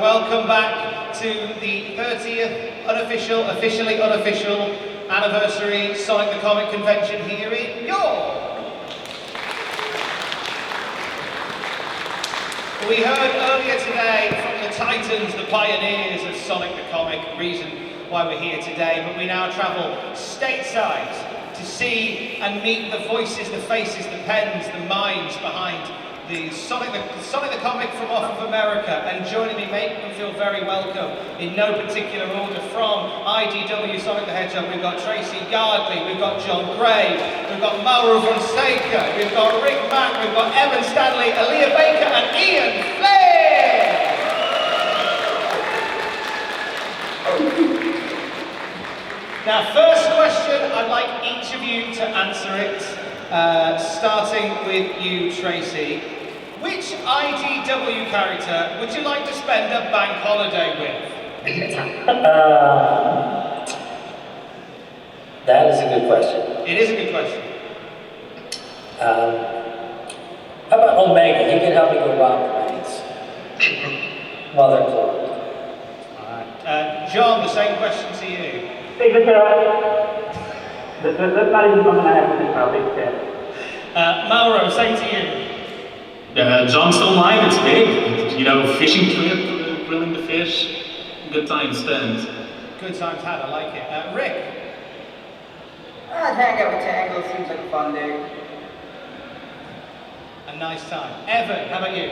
welcome back to the 30th officially unofficial anniversary Sonic the Comic convention here in York. We heard earlier today from the titans, the pioneers of Sonic the Comic, reason why we're here today, but we now travel stateside to see and meet the voices, the faces, the pens, the minds behind the Sonic the Comic from off of America. And joining me, make them feel very welcome in no particular order, from IDW Sonic the Hedgehog, we've got Tracey Yardley, we've got Jon Gray, we've got Mauro Fonseca, we've got Rik Mak, we've got Stanley, Aleah Baker and Flynn! Now, first question, I'd like each of you to answer it, starting with you, Tracey. Which IDW character would you like to spend a bank holiday with? That is a good question. It is a good question. How about Omega? He can help me go rob the banks while they're closed. Alright. Jon, the same question to you. Big that's not even something I have to think about. Big fan. Mauro, same to you. Jon's still mine, it's big. You know, fishing trip, grilling the fish, good time spent. Good times had, I like it. Rik? I'd hang out with Tangle, seems like a fun day. A nice time. Evan, how about you?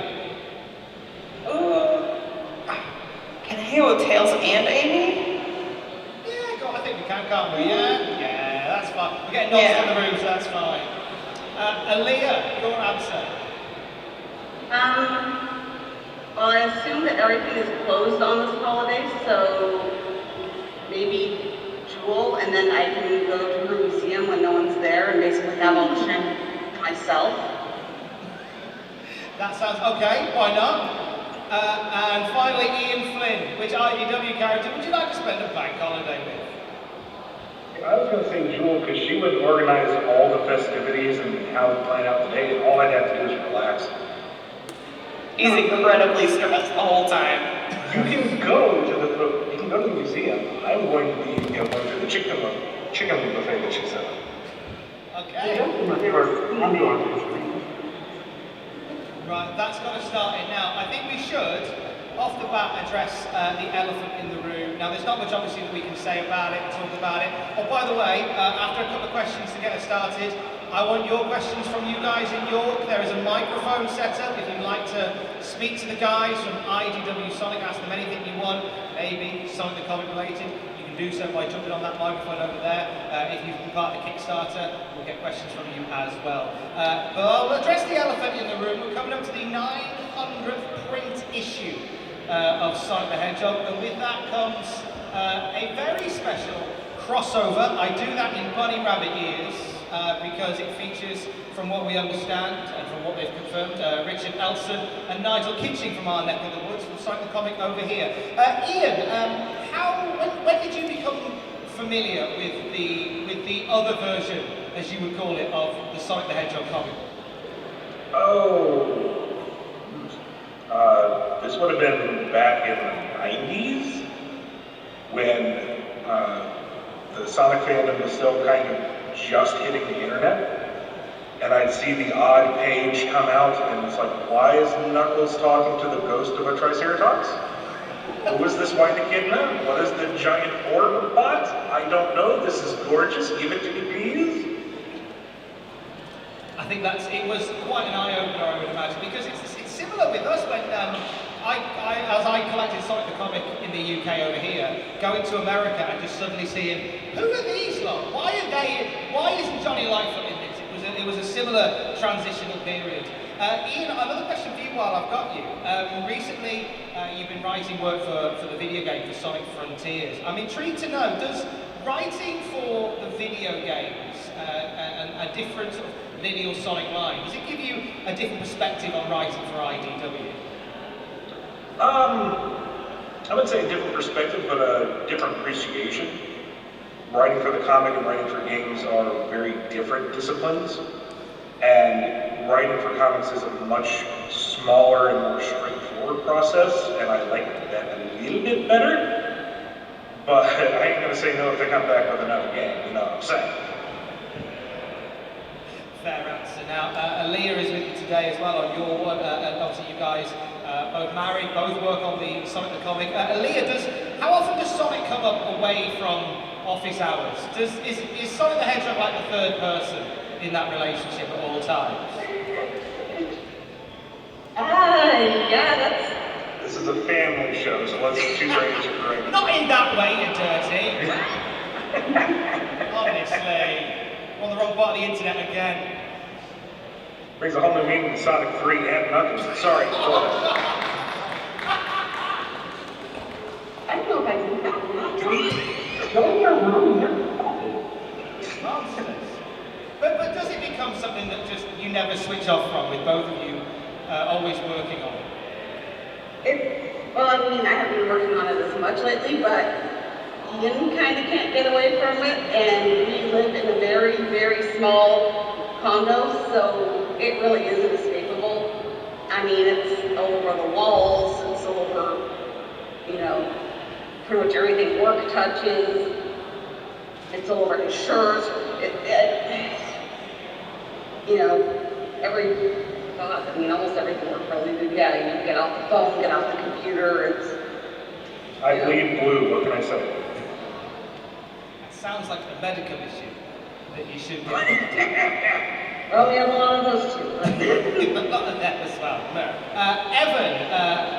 Can I hang out with Tails and Amy? Yeah, go on, I think we can, can't we? Yeah, that's fine. We're getting nods in the room, so that's fine. Aleah, your answer. Well, I assume that everything is closed on this holiday, so maybe Jewel, and then I can go to her museum when no one's there and basically have all the shit myself. That sounds okay, why not? And finally, Ian Flynn, which IDW character would you like to spend a bank holiday with? I was going to say Jewel, because she would organize all the festivities and how we plan out the day, and all I'd have to do is relax. He's incredibly stressed the whole time. You can go to the museum. I'm going to be going to the chicken buffet that she set up. Okay. Right, that's got to start it now. I think we should, off the bat, address the elephant in the room. Now, there's not much, obviously, that we can say about it, talk about it. Oh, by the way, after a couple of questions to get us started, I want your questions from you guys in York. There is a microphone set up. If you'd like to speak to the guys from IDW Sonic, ask them anything you want, maybe Sonic the Comic related, you can do so by jumping on that microphone over there. If you've been part of the Kickstarter, we'll get questions from you as well. But I'll address the elephant in the room. We're coming up to the 900th print issue of Sonic the Hedgehog, and with that comes a very special crossover. I do that in bunny rabbit ears because it features, from what we understand and from what they've confirmed, Richard Elson and Nigel Kitching from our neck of the woods from Sonic the Comic over here. Ian, when did you become familiar with the other version, as you would call it, of the Sonic the Hedgehog comic? This would have been back in the 90s when the Sonic fandom was still kind of just hitting the internet. And I'd see the odd page come out and it's like, why is Knuckles talking to the ghost of a Triceratops? Who is this white echidna? What is the giant orb bot? I don't know, this is gorgeous, give it to me please. I think it was quite an eye-opener, I would imagine, because it's similar with us when as I collected Sonic the Comic in the UK over here, going to America and just suddenly seeing, who are these lot? Why isn't Johnny Lightfoot in this? It was a similar transitional period. Ian, another question for you while I've got you. Recently, you've been writing work for the video game for Sonic Frontiers. I'm intrigued to know, does writing for the video games a different sort of lineal Sonic line, does it give you a different perspective on writing for IDW? I would say a different perspective, but a different appreciation. Writing for the comic and writing for games are very different disciplines, and writing for comics is a much smaller and more straightforward straightforward process, and I like that a little bit better. But I ain't gonna say no if they come back with another game, you know what I'm saying? Fair answer. Now, Aleah is with you today as well on your one. Obviously, you guys both married, both work on the Sonic the Comic. Aleah, how often does Sonic come up away from office hours? Is Sonic the Hedgehog like the third person in that relationship at all times? Yeah, that's... This is a family show, so let's choose our answer correctly. Not in that way, you dirty. Honestly. On the wrong part of the internet again. Brings a whole new meaning to Sonic 3 and Knuckles. Sorry. I don't know if I can that. Go in your room, Nonsense. But does it become something that just you never switch off from, with both of you always working on it? Well, I mean, I haven't been working on it as much lately, but Ian kind of can't get away from it, and we live in a very, very small condo, so it really isn't escapable. I mean, it's over the walls, it's over, you know, pretty much everything work touches, it's over his shirt, you know, almost everything works really good. Yeah, you know, get off the phone, get off the computer, I bleed blue, what can I say? It sounds like a medical issue that you should get. Well, we have a lot of those too. A lot of that as well. No. Evan,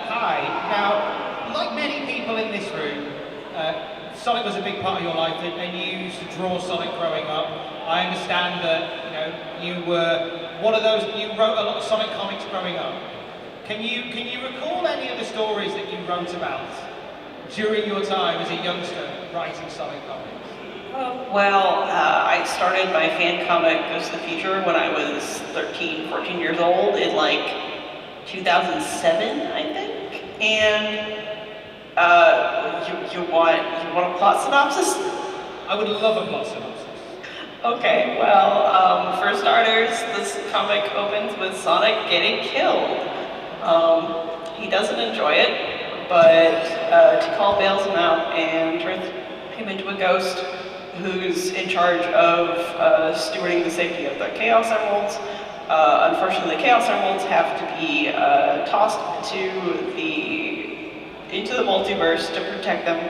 hi. Now, like many people in this room, Sonic was a big part of your life, and you used to draw Sonic growing up. I understand that you were one of those. You wrote a lot of Sonic comics growing up. Can you recall any of the stories that you wrote about during your time as a youngster writing Sonic comics? I started my fan comic Ghost of the Future when I was 13, 14 years old in like 2007, I think. And you want a plot synopsis? I would love a plot synopsis. Okay, well, for starters, this comic opens with Sonic getting killed. He doesn't enjoy it, but Tikal bails him out and turns him into a ghost who's in charge of stewarding the safety of the Chaos Emeralds. Unfortunately, the Chaos Emeralds have to be tossed into the multiverse to protect them.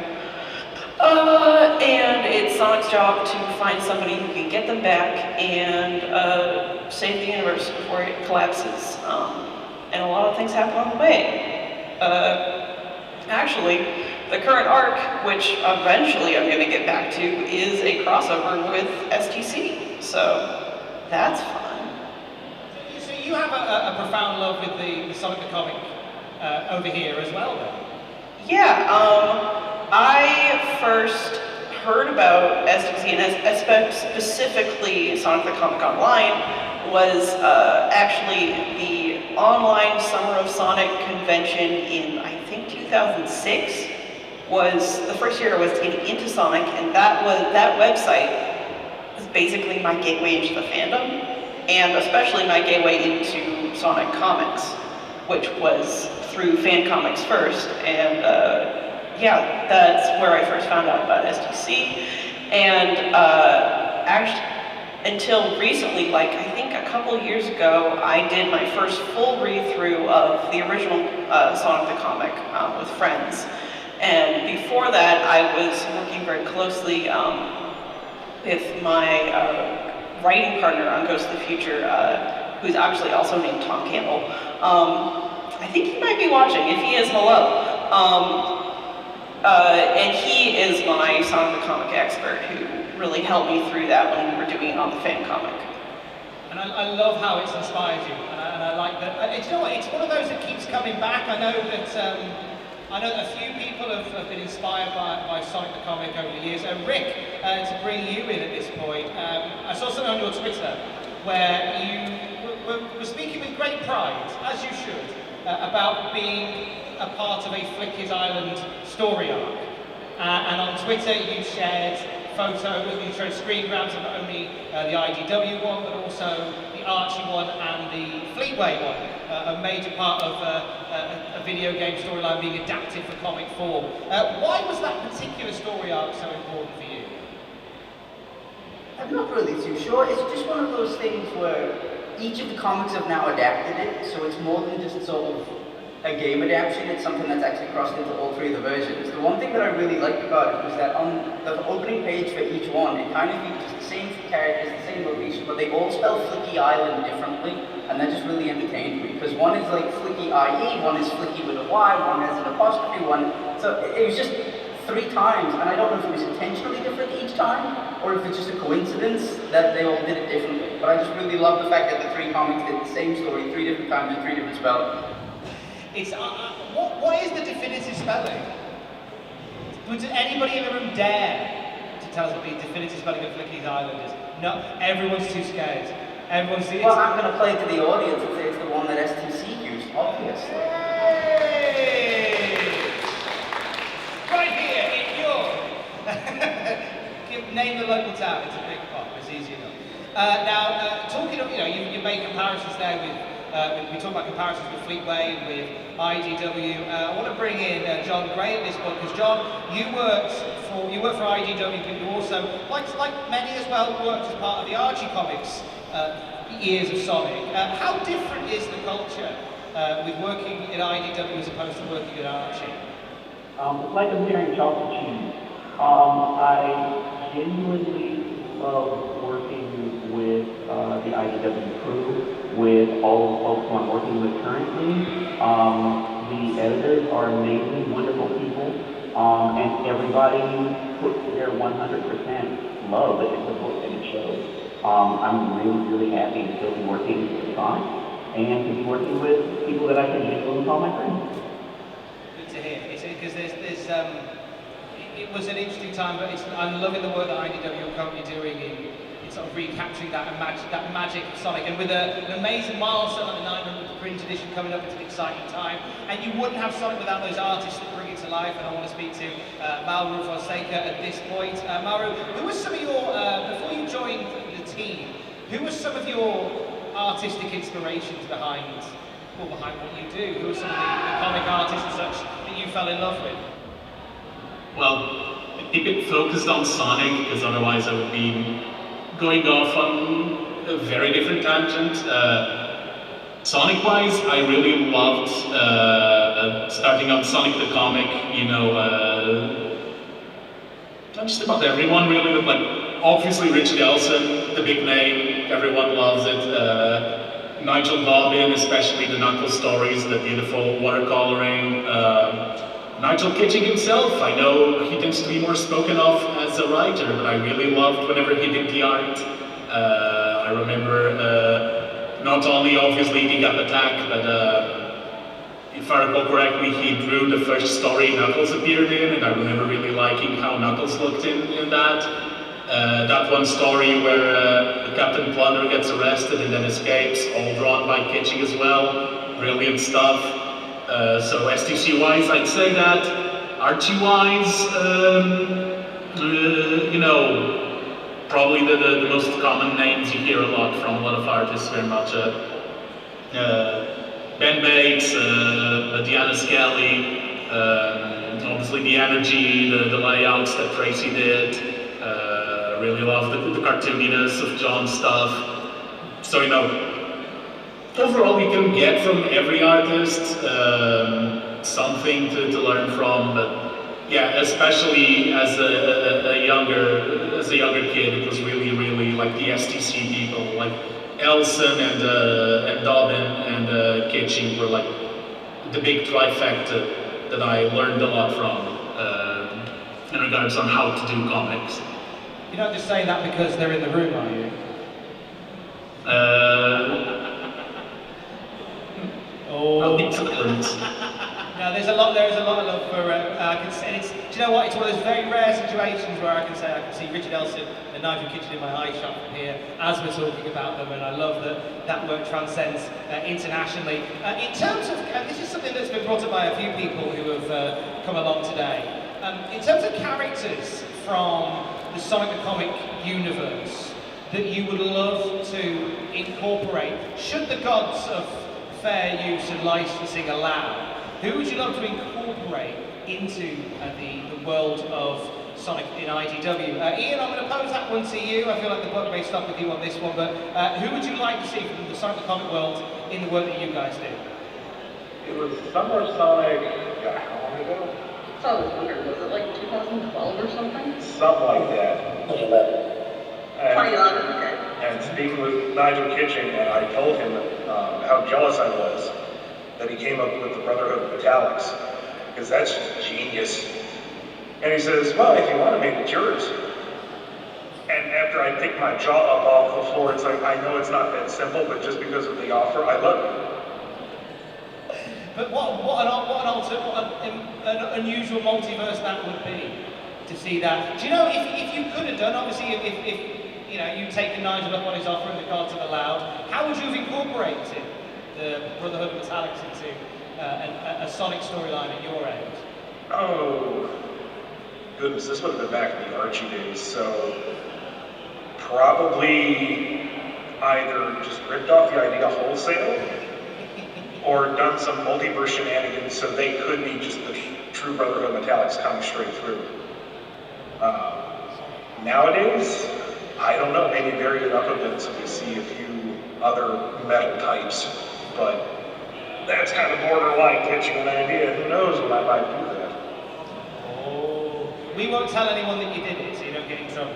And it's Sonic's job to find somebody who can get them back and save the universe before it collapses. And a lot of things happen on the way. Actually, the current arc, which eventually I'm going to get back to, is a crossover with STC. So that's fun. So you have a profound love with the Sonic the Comic over here as well, then? Yeah, I first heard about STC and specifically Sonic the Comic Online was actually the online Summer of Sonic convention in, I think, 2006 was the first year I was getting into Sonic, and that website was basically my gateway into the fandom, and especially my gateway into Sonic comics, which was through fan comics first, and yeah, that's where I first found out about STC, and actually, until recently, like I think a couple years ago, I did my first full read-through of the original Sonic the Comic with friends. And before that, I was working very closely with my writing partner on Ghost of the Future, who's actually also named Tom Campbell. I think he might be watching. If he is, hello. And he is my Sonic the Comic expert who really helped me through that when we were doing it on the fan comic. And I love how it's inspired you, and I like that. It's one of those that keeps coming back. I know that a few people have been inspired by Sonic the Comic over the years. Rik, to bring you in at this point, I saw something on your Twitter where you were speaking with great pride, as you should, about being a part of a Flickers Island story arc. And on Twitter you shared photo, you showed screen grabs of not only the IDW one, but also the Archie one and the Fleetway one, a major part of a video game storyline being adapted for comic form. Why was that particular story arc so important for you? I'm not really too sure. It's just one of those things where each of the comics have now adapted it, so it's more than just sort of a game adaptation. It's something that's actually crossed into all three of the versions. The one thing that I really liked about it was that on the opening page for each one, it kind of features the same characters, the same location, but they all spell Flicky Island differently, and that just really entertained me, because one is like Flicky IE, one is Flicky with a Y, one has an apostrophe, one, so it was just 3 times, and I don't know if it was intentionally different each time, or if it's just a coincidence that they all did it differently. But I just really love the fact that the 3 comics did the same story 3 different times in 3 different spellings. It's, what is the definitive spelling? Would anybody in the room dare to tell us what the definitive spelling of Flicky's Island is? No, everyone's too scared. Everyone's too... Well, I'm going to play to the audience and say it's the one that STC used, obviously. Right here in your... Name the local town, it's a big pop, it's easy enough. Now, talking of, you made comparisons there with we talk about comparisons with Fleetway and with IDW. I want to bring in Jon Gray at this point, because Jon, you worked for IDW, but you also, like many as well, worked as part of the Archie Comics years of Sonic. How different is the culture with working in IDW as opposed to working at Archie? It's like comparing chalk to cheese. I genuinely love working with the IDW crew, with all the folks who I'm working with currently. The editors are amazing, wonderful people, and everybody puts their 100% love into the book, and it shows. I'm really, really happy to still be working with Sonic, and to be working with people that I can genuinely call my friends. Good to hear. Because it was an interesting time, but I'm loving the work that IDW are currently doing in sort of recapturing that magic of Sonic, and with an amazing milestone like the 900th print edition coming up, it's an exciting time. And you wouldn't have Sonic without those artists that bring it to life. And I want to speak to Mauro Fonseca at this point. Mauro, who was some of your before you joined the team? Who were some of your artistic inspirations behind what you do? Who were some of the comic artists and such that you fell in love with? Well, I keep it focused on Sonic, because otherwise I would be going off on a very different tangent. Sonic-wise, I really loved starting on Sonic the Comic, not just about everyone really, but like obviously Richard Elson, the big name, everyone loves it. Nigel Bobbin, especially the Knuckles stories, the beautiful watercoloring. Nigel Kitching himself, I know he tends to be more spoken of as a writer, but I really loved whenever he did the art. I remember not only obviously the Gap Attack, but if I recall correctly, he drew the first story Knuckles appeared in, and I remember really liking how Knuckles looked in that. That one story where Captain Plunder gets arrested and then escapes, all drawn by Kitching as well. Brilliant stuff. So STC-wise, I'd say that. Archie-wise, probably the most common names you hear a lot from a lot of artists, very much. Ben Bates, Deanna Skelly, obviously the energy, the layouts that Tracey did. Really love the cartooniness of Jon's stuff. So, overall, you can get from every artist something to learn from, but yeah, especially as a younger kid, it was really like the STC people, like Elson and Dobbin and Kitching were like the big trifecta that I learned a lot from in regards on how to do comics. You're not just saying that because they're in the room, are you? Excellent. No, there is a lot of love for, I can say, do you know what, it's one of those very rare situations where I can see Richard Elson and Nigel Kitchen in my eye shot from here as we're talking about them, and I love that work transcends internationally. In terms of, this is something that's been brought up by a few people who have come along today, in terms of characters from the Sonic the Comic universe that you would love to incorporate, should the gods of fair use and licensing allow? Who would you love to incorporate into the world of Sonic in IDW? Ian, I'm going to pose that one to you. I feel like the buck may stop with you on this one, but who would you like to see from the Sonic the Comic world in the work that you guys do? It was Summer Sonic, how long ago? So I was wondering, was it like 2012 or something? Something like that. 2011. 2011, okay. And speaking with Nigel Kitching, and I told him how jealous I was that he came up with the Brotherhood of Metallics, because that's genius. And he says, well, if you want to make it yours. And after I picked my jaw up off the floor, it's like, I know it's not that simple, but just because of the offer, I love it. But what an unusual multiverse that would be, to see that. Do you know, if you could have done, obviously, if you know, you taken Nigel up on his offer and the gods have allowed, how would you have incorporated the Brotherhood of Metallics into a Sonic storyline at your end? Oh, goodness, this would have been back in the Archie days, so probably either just ripped off the idea wholesale, or done some multiverse shenanigans so they could be just the true Brotherhood of Metallics coming straight through. Nowadays, I don't know, maybe vary it up a bit so we see a few other metal types, but that's kind of borderline pitching an idea. Who knows when I might do that. Oh, we won't tell anyone that you did it, so you don't get in trouble.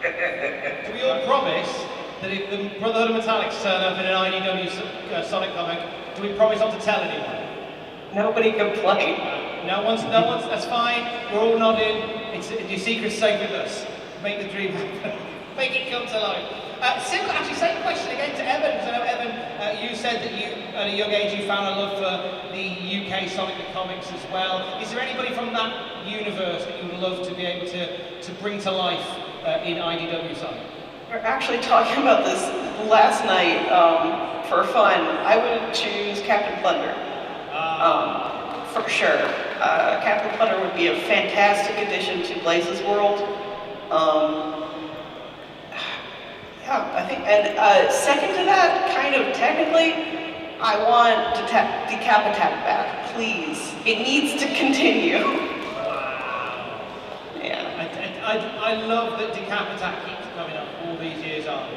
We all promise that if the Brotherhood of Metallics turn up in an IDW Sonic comic, do we promise not to tell anyone? Nobody complained. No one's, that's fine. We're all nodding. Your secret's safe with us. Make the dream happen. Make it come to life. Actually, same question again to Evan, because I know Evan, you said that you, at a young age, you found a love for the UK Sonic the Comics as well. Is there anybody from that universe that you would love to be able to bring to life in IDW Sonic? We were actually talking about this last night for fun. I would choose Captain Plunder. For sure. Captain Plunder would be a fantastic addition to Blaze's world. Yeah, I think, and second to that, kind of technically, I want Decapitac back, please. It needs to continue. Wow. Yeah. I love that Decapitac keeps coming up all these years on.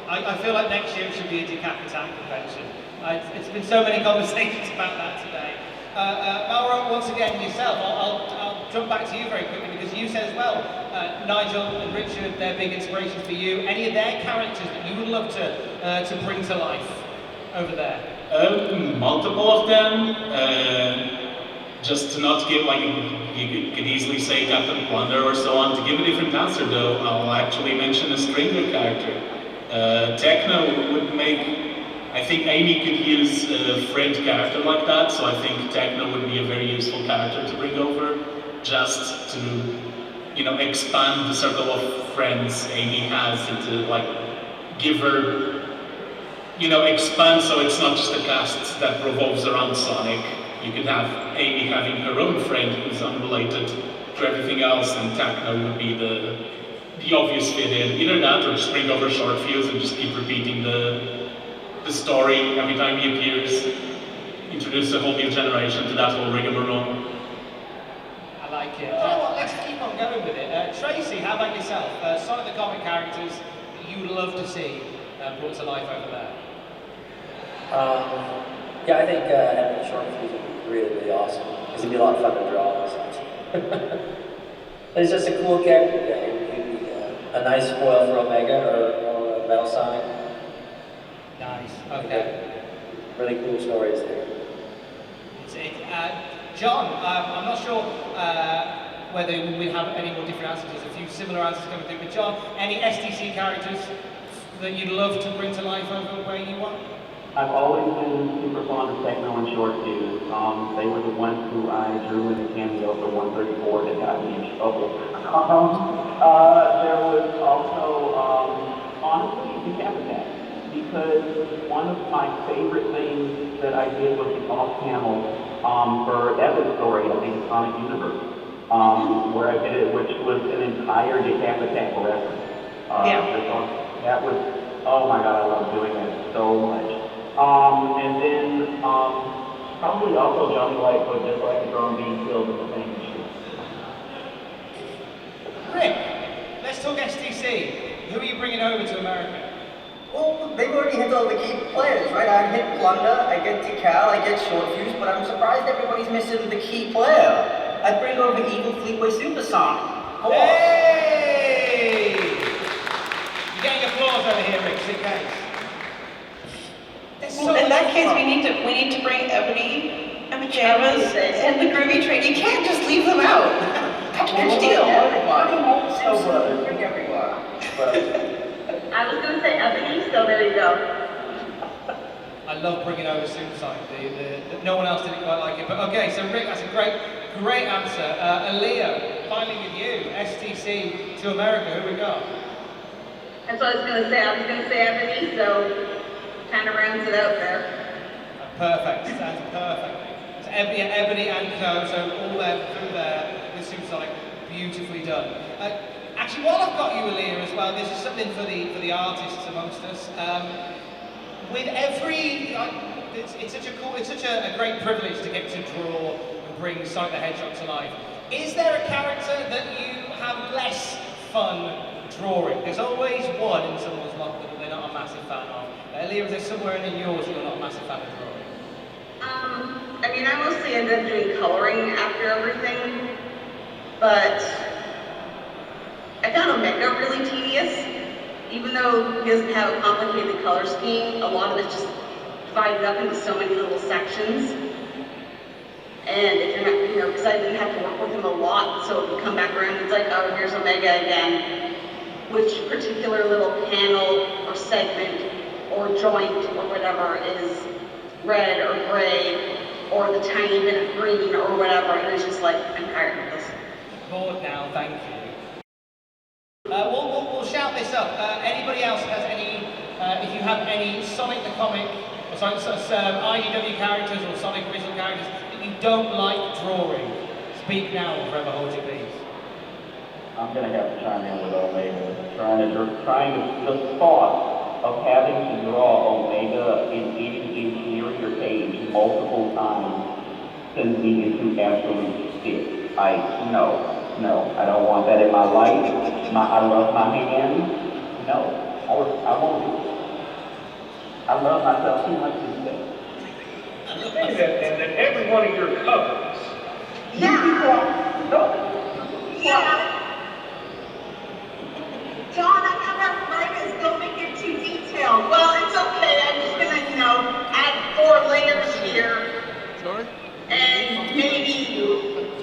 I feel like next year it should be a Decapitac convention. It's been so many conversations about that today. Mauro, once again, yourself, I'll jump back to you very quickly because you said as well, Nigel and Richard, they're big inspirations for you. Any of their characters that you would love to bring to life over there? Multiple of them. Just to not give, like, you could easily say Captain Plunder or so on. To give a different answer though, I'll actually mention a stranger character. Techno would make, I think Amy could use a friend character like that, so I think Techno would be a very useful character to bring over, just to, you know, expand the circle of friends Amy has and to, like, give her, you know, expand so it's not just a cast that revolves around Sonic. You could have Amy having her own friend who's unrelated to everything else, and Techno would be the obvious fit in. Either that or just bring over short fuse and just keep repeating the story every time he appears. Introduce a whole new generation to that whole rigmarole. I like it. Well, let's keep on going with it. Tracey, how about yourself? Sonic the Comic characters that you would love to see brought to life over there? Yeah, I think having short fuse would be really, really awesome. Because it'd be a lot of fun to draw. It's just a cool character. Yeah, he'd be a nice foil for Omega or a Metal Sonic. Nice. Okay. Really cool stories there. Jon, I'm not sure whether we have any more different answers. There's a few similar answers coming through. But Jon, any STC characters that you'd love to bring to life over where you want? I've always been super fond of Techno and Short Fuse. They were the ones who I drew in the cameo for 134 that got me in trouble. There was also, honestly, Decapitac. Because one of my favorite things that I did was the off panel for Evan's story, I think, Sonic Universe. where I did it, which was an entire Decapitac reference. That was, oh my god, I love doing that so much. And then probably also Jon Gray, but just like the drum being killed in the same issue. Rik, let's talk STC. Who are you bringing over to America? Well, they've already hit all the key players, right? I hit Plunder, I get Decal, I get Short Fuse, but I'm surprised everybody's missing the key player. I'd bring over Evil Fleetway Supersonic. Hey! You're getting applause over here, Rik, just in case. Well, in that case, we need to bring Ebony and Pajamas and the Groovy Train. You can't just leave them out. Package deal. Bring everyone. I was going to say Ebony, so there you go. I love bringing over Supersonic. No one else did it quite like it. But okay, so Rik, that's a great answer. Aleah, finally with you. STC to America, who we got? That's what I was going to say. I was going to say Ebony, so kind of rounds it out there. Perfect. Sounds perfect. So Ebony and Co. So all there through there with Supersonic, beautifully done. Actually, while I've got you, Aleah, as well, this is something for the artists amongst us. With every, it's such a great privilege to get to draw and bring Sonic the Hedgehog to life. Is there a character that you have less fun drawing? There's always one in someone's locker that they're not a massive fan of. Aleah, is there somewhere in yours that you're not a massive fan of drawing? I mean, I mostly end up doing coloring after everything, but I found Omega really tedious. Even though he doesn't have a complicated color scheme, a lot of it's just divided up into so many little sections. And if you're not, because I didn't have to work with him a lot, so it would come back around, it's like, oh, here's Omega again. Which particular little panel or segment or joint or whatever is red or gray or the tiny bit of green or whatever, and it's just like, I'm tired of this. Bored now, thank you. We'll shout this up. Anybody else has any, if you have any Sonic the Comic, or Sonic, IDW characters or Sonic original characters that you don't like drawing, speak now or forever hold your peace. I'm gonna have to chime in with Omega. The thought of having to draw Omega in any interior page multiple times sends me into absolute shit. No, I don't want that in my life. I love my hands. No, I won't do it. I love myself too much to do that. And then every one of your covers. Yeah. John, I have arthritis, don't make it too detailed. Well, it's okay, I'm just gonna, add 4 layers here. Sorry? And maybe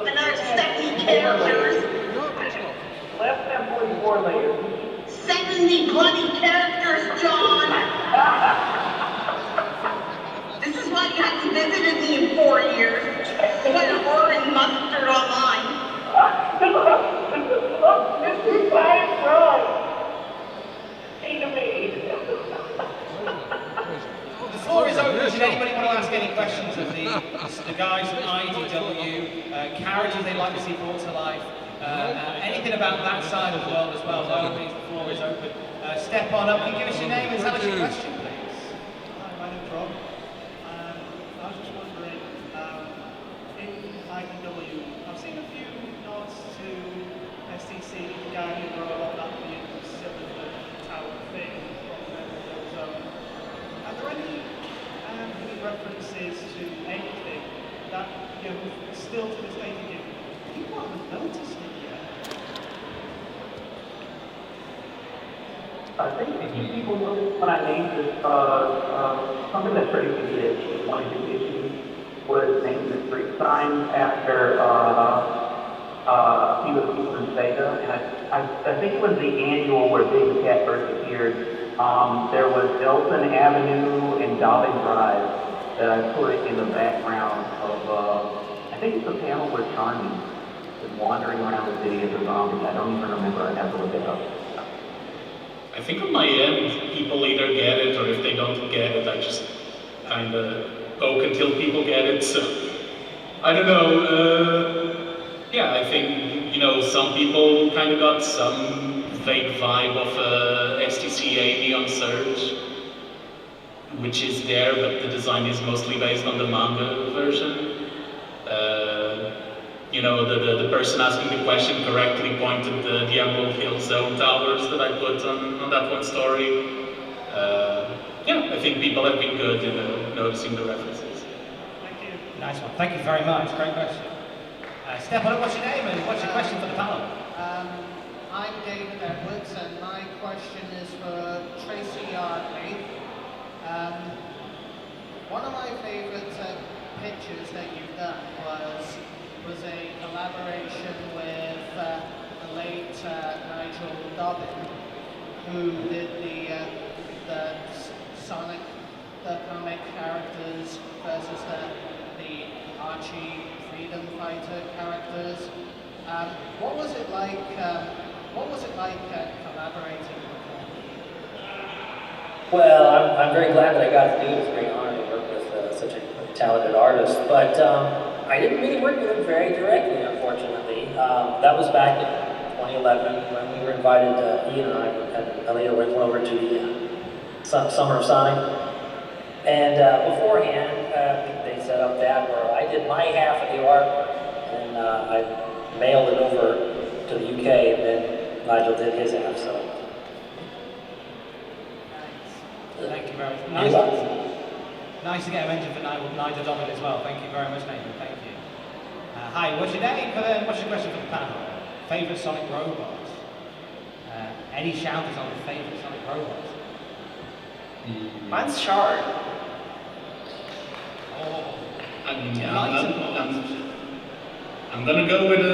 another 70 characters. Less than 44 layers. 70 bloody characters, John! This is why you haven't visited me in 4 years. You had an Oregon mustard online. This is science right. The floor is open. Should anybody want to ask any questions of the guys at IDW, characters they'd like to see brought to life, anything about that side of the world as well? By all means, the floor is open. Step on up, can you give us your name and tell us your question, please? Hi, my name's Rob. I was just wondering, in IDW, I've seen a few nods to STC, the Guardian robot, that being silly, the tower thing from the zone. Are there any references to anything that, still to this day thinking, people haven't noticed it yet? I think a few people noticed when I named this, something that Tracey did in one of his issues was named the street sign after he was from Sega, and I think it was the annual where Big Cat first appeared. There was Elton Avenue and Dobbin Drive that I put in the background of, I think it's the panel where Charmy is wandering around the city as a zombie. I don't even remember, I have to look it up. I think on my end, people either get it, or if they don't get it, I just kind of poke until people get it, so I don't know. Yeah, I think, you know, some people kind of got some vague vibe of STCA Neon Surge, which is there, but the design is mostly based on the manga version. You know, the person asking the question correctly pointed the Emerald Hill Zone towers that I put on that one story. Yeah, I think people have been good in noticing the references. Thank you. Nice one. Thank you very much. Great question. Stefan, what's your name and what's your question for the panel? I'm David Edwards, and my question is for Tracey Yardley. One of my favourite pictures that you've done was a collaboration with the late Nigel Dobbin, who did the Sonic, the comic characters versus the Archie Freedom Fighter characters. What was it like? Collaborating with them? Well, I'm very glad that I got to do it. It's a great honor to work with such a talented artist. But I didn't really work with him very directly, unfortunately. That was back in 2011 when we were invited, Ian and I and Aleah went over to the Summer of Sonic. And beforehand, they set up that where I did my half of the artwork, and I mailed it over to the UK, and then Nigel did his half. So. Thank you very much. Nice to get a mention for Nigel Dobbin as well. Thank you very much, Nathan. Thank you. Hi, what's your name? What's your question for the panel? Favourite Sonic robots? Any shouters on the favourite Sonic robots? Mine's Shard. Oh. I'm gonna go with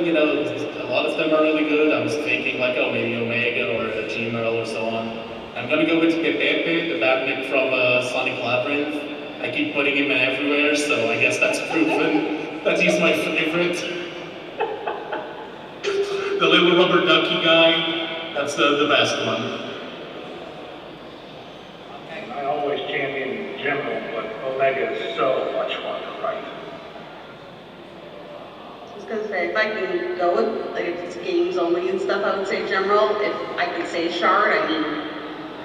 you know, a lot of them are really good. I was thinking like, oh, maybe Omega or G-Merle or so on. I'm gonna go with Pepe, the Batnik from Sonic Labyrinth. I keep putting him everywhere, so I guess that's proven that he's my favorite. The little rubber ducky guy, that's the best one. I always champion General, but Omega is so much fun to write. I was gonna say, if I can go with, like, if it's games only and stuff, I would say General. If I could say Shard, I mean,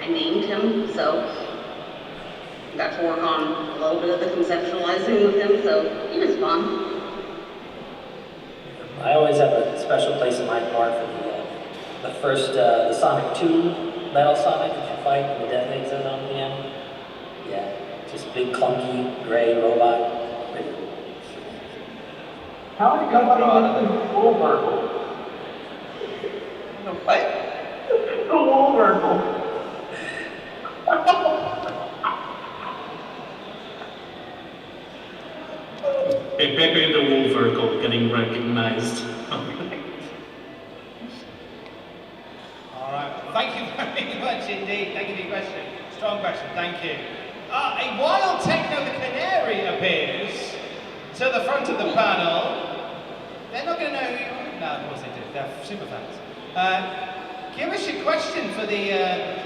I named him, so got to work on a little bit of the conceptualizing with him, so he was fun. I always have a special place in my heart for the first, the Sonic 2 Metal Sonic that you fight in the detonating zone on the end. Yeah, just big clunky gray robot. How did somebody get the Woolverkle? The what? The Woolverkle. Pepe the Wolverkle getting recognized. All right. Thank you very much indeed. Thank you for your question. Strong question. Thank you. A wild Techno the Canary appears to the front of the panel. They're not going to know who you are. No, of course they do. They're super fans. Give us your question for the.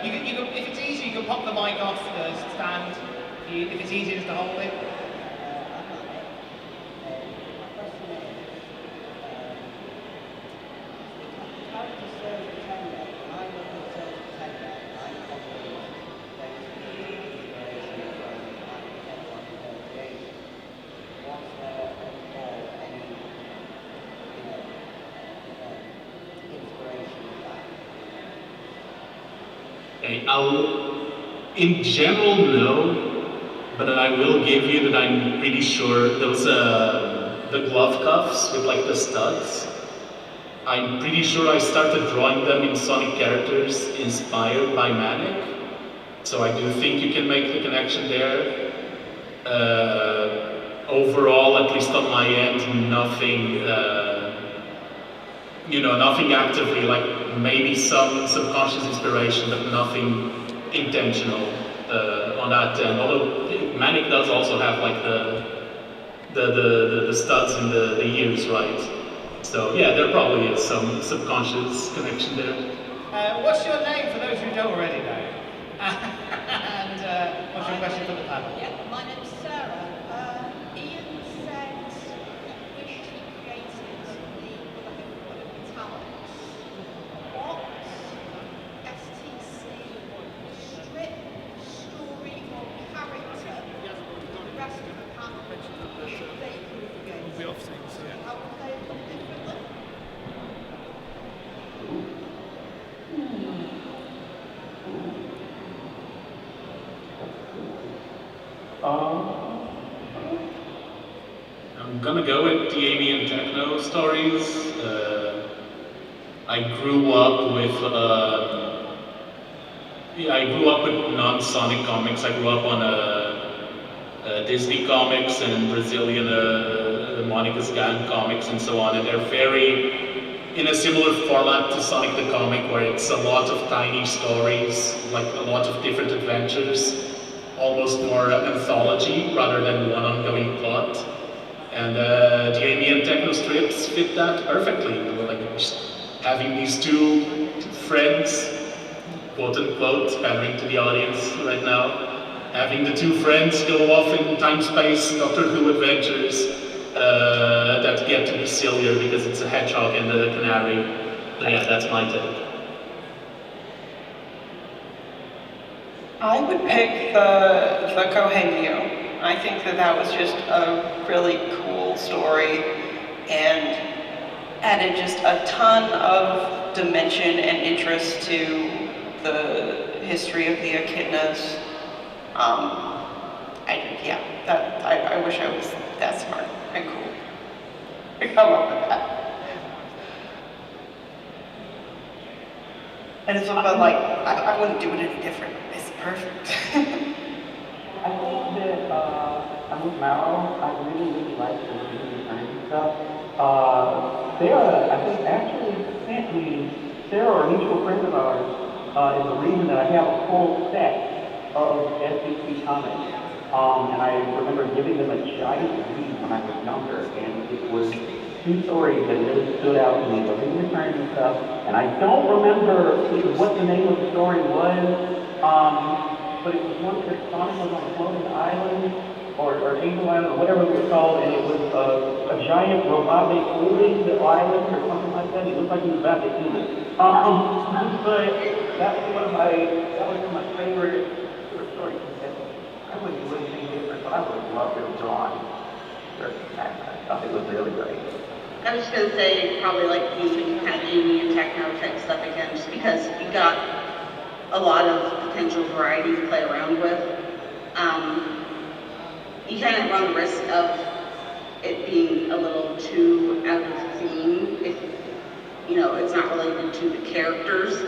You can, if it's easy, you can pop the mic off the stand. If it's easy just to hold it. In general, no, but I will give you that I'm pretty sure those the glove cuffs with like the studs. I'm pretty sure I started drawing them in Sonic characters inspired by Manic, so I do think you can make the connection there. Overall, at least on my end, nothing. You know, nothing actively, like maybe some subconscious inspiration, but nothing intentional on that end. Although Manic does also have like the studs in the ears, right? So yeah, there probably is some subconscious connection there. What's your name for those who don't already know? And what's your question for the panel? Yeah, my name's Sarah. Ian said he wished he created mentioned that we'll be off soon, so. I'm gonna go with the ambient techno stories. I grew up with non-Sonic comics. I grew up on Disney comics and Brazilian Monica's Gang comics and so on, and they're very in a similar format to Sonic the Comic, where it's a lot of tiny stories, like a lot of different adventures, almost more anthology rather than one ongoing plot. And the ambient techno strips fit that perfectly. Like just having these two friends, quote unquote, pandering to the audience right now, having the two friends go off in time-space Doctor Who adventures that get to be sillier because it's a hedgehog and a canary. But yeah, that's my take. I would pick the Kohengyo. I think that was just a really cool story and added just a ton of dimension and interest to the history of the echidnas. I wish I was that smart and cool to come up with that. And it's about like, I wouldn't do it any different. It's perfect. I think that I'm with Mauro. I really like the Disney and stuff. Sarah, I think actually sent me, Sarah, a mutual friend of ours, is the reason that I have a full set of SCP comics. And I remember giving them a giant read when I was younger, and it was two stories that really stood out to me, the Return and stuff. And I don't remember what the name of the story was. But it was one that Sonic was on a floating island, or Angel Island, or whatever it was called, and it was a giant robotic holding the island, or something like that. It looked like he was about to eat it. But that was one of my favorite sort of stories. I wouldn't do anything different, but I would love to have drawn. I thought it was really great. I was just gonna say probably like using kind of ambient techno type stuff again, just because you got a lot of potential variety to play around with. You kind of run the risk of it being a little too out of theme if, you know, it's not related to the characters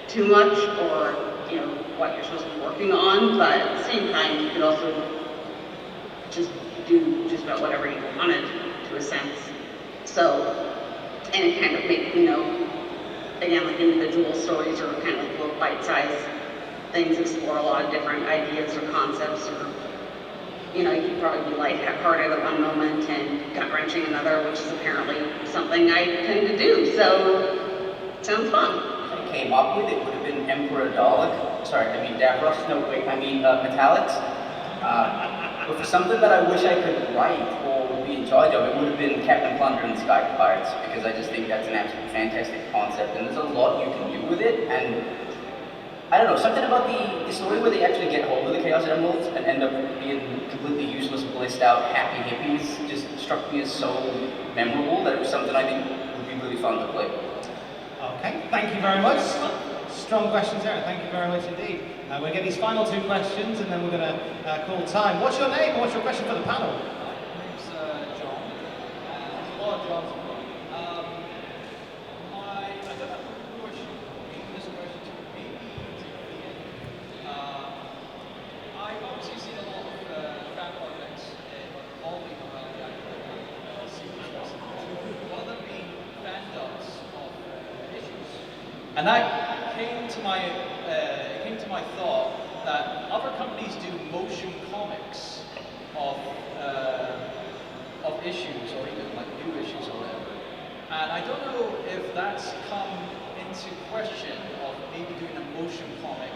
too much, or, you know, what you're supposed to be working on, but at the same time, you could also just do just about whatever you wanted, to a sense. So, and it kind of make, you know, again, like individual stories or kind of like little bite-sized things, explore a lot of different ideas or concepts, or, you know, you could probably be lighthearted at one moment and gut-wrenching another, which is apparently something I tend to do, so sounds fun. If I came up with it, would have been Emperor Dalek. Sorry, I mean Davros, no wait, I mean Metallics. But for something that I wish I could write or be in charge of, it would have been Captain Plunder and the Sky Pirates, because I just think that's an absolutely fantastic concept, and there's a lot you can do with it, and I don't know, something about the story where they actually get hold of the Chaos Emeralds and end up being completely useless, blissed out, happy hippies just struck me as so memorable that it was something I think would be really fun to play. Okay, thank you very much. Strong questions there, thank you very much indeed. We'll get these final two questions and then we're going to call time. What's your name and what's your question for the panel? My name's John. A lot of Johns. I don't know who I should give this question to. Maybe to Ian. I've obviously seen a lot of fan projects revolving around the IDW series. One of them being fan dubs of issues. And that came to my thought that other companies do motion comics of issues, or even like new issues or whatever. And I don't know if that's come into question of maybe doing a motion comic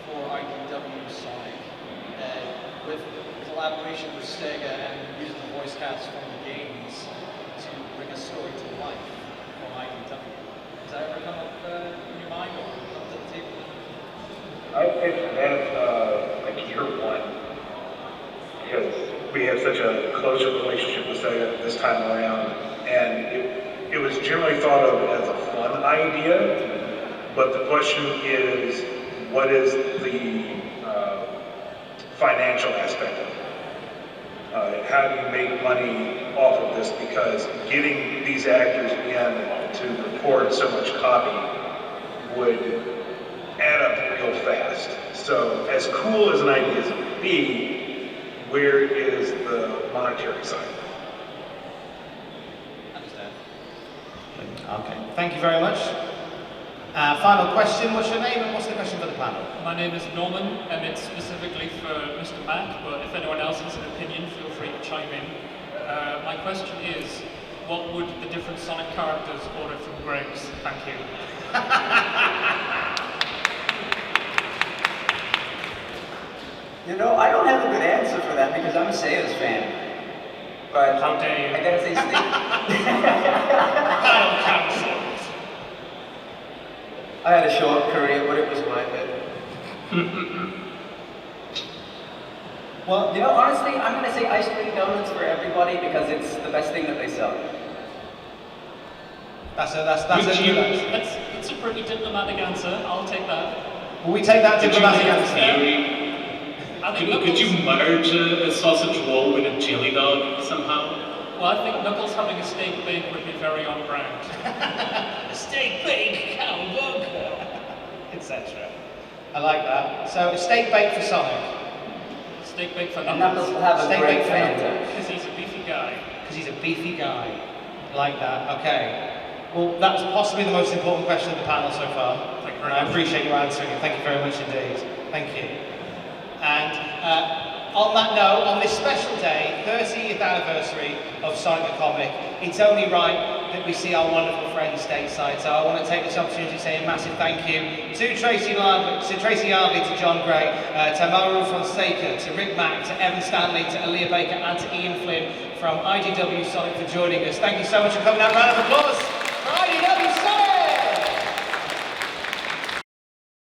for IDW Sonic with collaboration with Sega and using the voice cast from the games to bring a story to life for IDW. Has that ever come up in your mind or come to the table? I pitched that like year one, because we had such a closer relationship with Sega this time around, and it was generally thought of as a fun idea, but the question is, what is the financial aspect of it? How do you make money off of this? Because getting these actors in to record so much copy would add up real fast. So as cool as an idea as it would be, where is the monetary side? Understand. Okay, thank you very much. Final question, what's your name and what's the question for the panel? My name is Norman, and it's specifically for Mr. Mak, but if anyone else has an opinion, feel free to chime in. My question is, what would the different Sonic characters order from Greg's? Thank you. You know, I don't have a good answer for that because I'm a Sayers fan. But how dare you? I gotta say, Battle Councils. I had a short career, but it was worth it. Well, you know, honestly, I'm gonna say ice cream donuts for everybody because it's the best thing that they sell. That's a good answer. That's a pretty diplomatic answer. I'll take that. Will we take that diplomatic answer? Could you merge a sausage roll with a chili dog somehow? Well, I think Knuckles having a steak bake would be very on brand. A steak bake, cowabunga, etc. I like that. So a steak bake for Sonic. Steak bake for And Knuckles. Knuckles will have a Steak great bake for fan. Because he's a beefy guy. Because he's a beefy guy. I like that. Okay. Well, that's possibly the most important question of the panel so far. Thank you very And I much. appreciate you answering it. Thank you very much indeed. Thank you. And on that note, on this special day, 30th anniversary of Sonic the Comic, it's only right that we see our wonderful friends stateside. So I want to take this opportunity to say a massive thank you to Tracey Yardley, to Jon Gray, to Mauro Fonseca, to Rik Mak, to Evan Stanley, to Aleah Baker, and to Ian Flynn from IDW Sonic for joining us. Thank you so much for coming out. Round of applause for IDW.